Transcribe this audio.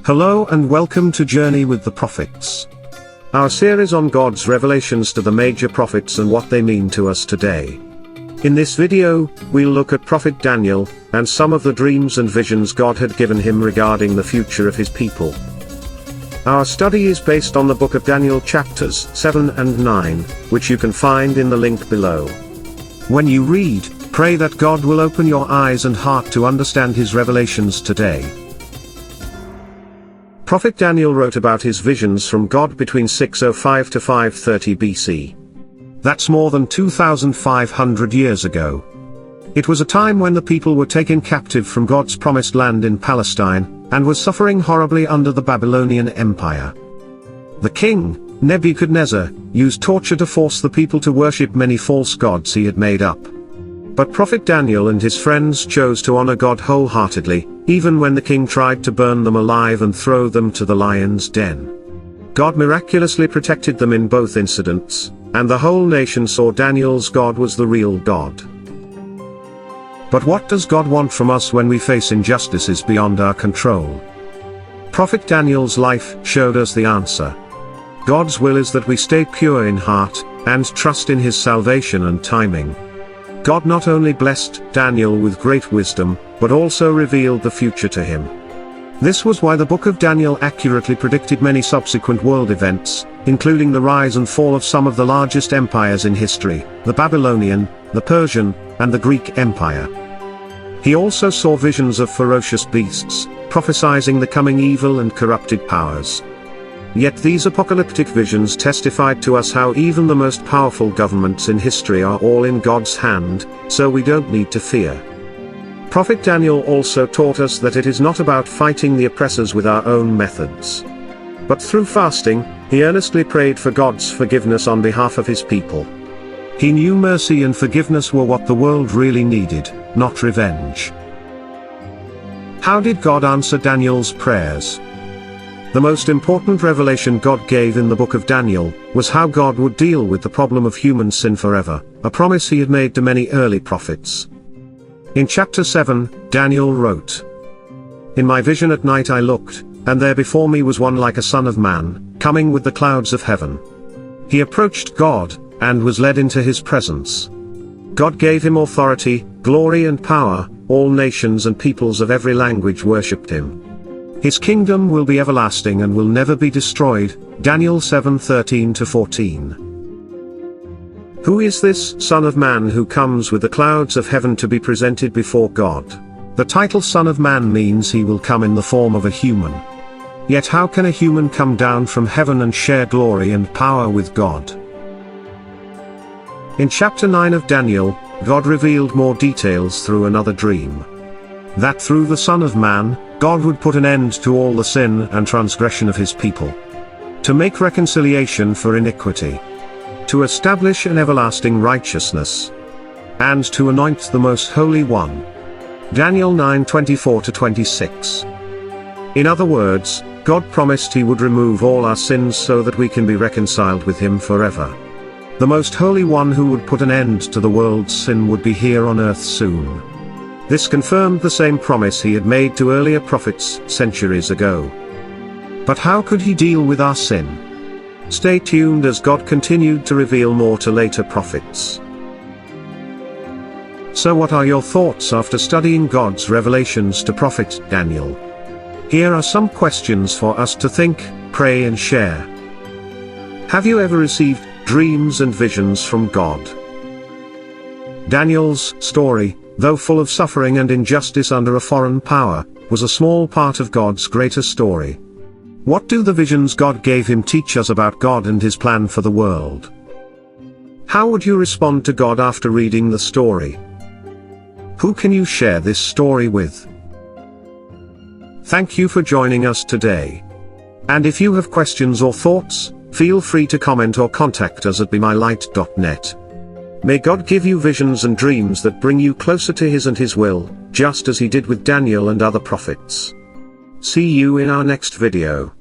Hello and welcome to Journey with the Prophets. Our series on God's revelations to the major prophets and what they mean to us today. In this video, we'll look at Prophet Daniel, and some of the dreams and visions God had given him regarding the future of his people. Our study is based on the book of Daniel chapters 7 and 9, which you can find in the link below. When you read, pray that God will open your eyes and heart to understand his revelations today. Prophet Daniel wrote about his visions from God between 605 to 530 BC. That's more than 2,500 years ago. It was a time when the people were taken captive from God's promised land in Palestine, and were suffering horribly under the Babylonian Empire. The king, Nebuchadnezzar, used torture to force the people to worship many false gods he had made up. But Prophet Daniel and his friends chose to honor God wholeheartedly, even when the king tried to burn them alive and throw them to the lion's den. God miraculously protected them in both incidents, and the whole nation saw Daniel's God was the real God. But what does God want from us when we face injustices beyond our control? Prophet Daniel's life showed us the answer. God's will is that we stay pure in heart, and trust in his salvation and timing. God not only blessed Daniel with great wisdom, but also revealed the future to him. This was why the book of Daniel accurately predicted many subsequent world events, including the rise and fall of some of the largest empires in history, the Babylonian, the Persian, and the Greek Empire. He also saw visions of ferocious beasts, prophesying the coming evil and corrupted powers. Yet these apocalyptic visions testified to us how even the most powerful governments in history are all in God's hand, so we don't need to fear. Prophet Daniel also taught us that it is not about fighting the oppressors with our own methods. But through fasting, he earnestly prayed for God's forgiveness on behalf of his people. He knew mercy and forgiveness were what the world really needed, not revenge. How did God answer Daniel's prayers? The most important revelation God gave in the book of Daniel was how God would deal with the problem of human sin forever, a promise he had made to many early prophets. In chapter 7, Daniel wrote, "In my vision at night I looked, and there before me was one like a son of man, coming with the clouds of heaven. He approached God, and was led into his presence. God gave him authority, glory and power, all nations and peoples of every language worshipped him. His kingdom will be everlasting and will never be destroyed." Daniel 7:13-14. Who is this Son of Man who comes with the clouds of heaven to be presented before God? The title Son of Man means he will come in the form of a human. Yet how can a human come down from heaven and share glory and power with God? In chapter 9 of Daniel, God revealed more details through another dream. That through the Son of Man, God would put an end to all the sin and transgression of his people. To make reconciliation for iniquity. To establish an everlasting righteousness. And to anoint the Most Holy One. Daniel 9:24-26. In other words, God promised he would remove all our sins so that we can be reconciled with him forever. The Most Holy One who would put an end to the world's sin would be here on earth soon. This confirmed the same promise he had made to earlier prophets centuries ago. But how could he deal with our sin? Stay tuned as God continued to reveal more to later prophets. So what are your thoughts after studying God's revelations to Prophet Daniel? Here are some questions for us to think, pray and share. Have you ever received dreams and visions from God? Daniel's story, though full of suffering and injustice under a foreign power, was a small part of God's greater story. What do the visions God gave him teach us about God and his plan for the world? How would you respond to God after reading the story? Who can you share this story with? Thank you for joining us today. And if you have questions or thoughts, feel free to comment or contact us at bemylight.net. May God give you visions and dreams that bring you closer to his and his will, just as he did with Daniel and other prophets. See you in our next video.